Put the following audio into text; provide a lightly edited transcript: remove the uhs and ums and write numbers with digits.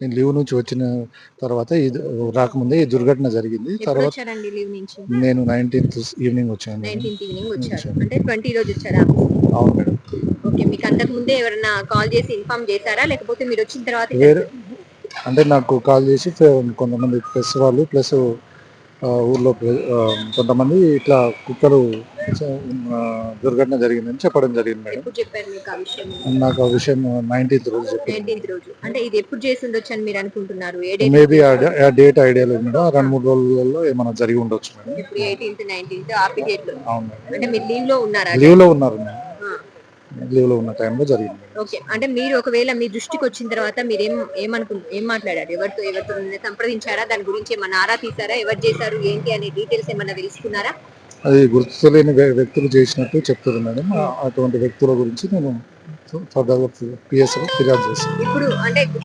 నేను లీవ్ నుంచి వచ్చిన తర్వాత రాకముందే ఈ దుర్ఘటన జరిగింది. తర్వాత ఎప్పుడొచ్చారండి లీవ్ నుంచి? నేను 19థ్ ఈవినింగ్ వచ్చాను మేడం. 19థ్ ఈవినింగ్ వచ్చారు. వచ్చాను. అంటే 20 రోజు వచ్చారా ఆఫీస్‌కి? అవును మేడం. ఓకే. మీకు అంతకు ముందే ఎవరన్నా కాల్ చేసి ఇన్ఫార్మ్ చేసారా? లేకపోతే మీరొచ్చిన తర్వాతే వేరే తెలిసిందా? అంటే నాకు కాల్ చేసి కొంతమంది ప్రెస్ వాళ్ళు ప్లస్ ఊర్లో కొంతమంది ఇట్లా కుక్కలు చ దుర్ఘటన జరిగిందని చెప్పడం జరిగింది మేడం. ఎప్పుడు చెప్పారు మీకు ఆ విషయం? నాకు ఆ విషయం 19థ్ రోజు చెప్పారు. 19థ్ రోజు. అంటే ఇది ఎప్పుడు చేసుండొచ్చని మీరనుకుంటున్నారు? ఏ డేట్‌లో మేబీ చేశారు? ఆ డేట్ ఐడియా లేదు మేడం. 2, 3 రోజులలో ఏమైనా జరిగి ఉండొచ్చు మేడం. ఇప్పుడు 18థ్, 19థ్ ఆ పీరియడ్‌లో. అవును మేడం. అంటే మీరు లీవ్‌లో ఉన్నారా ఆ లీవ్‌లో టైంలో? ఉన్నారు మేడం. ఆ! లీవ్‌లో ఉన్న టైంలో జరిగింది మేడం. ఓకే. అంటే మీరు ఒకవేళ మీ దృష్టికొచ్చిన తర్వాత ఏం మాట్లాడారు? ఎవరితోనైనా సంప్రదించారా? దాని గురించి ఏమన్నా ఆరా తీసారా? ఎవరు చేశారు? ఏంటి అనే డీటెయిల్స్ ఏమన్నా తెలుసుకున్నారా? అది గుర్తులేని వ్యక్తులు చేసినట్టు చెప్తుర్రు మేడం. హ్మ్. అటువంటి వ్యక్తుల గురించి నేను ఫర్దర్‌గా పిఎస్‌లో ఫిర్యాదు చేస్తాను. ఇప్పుడు అంటే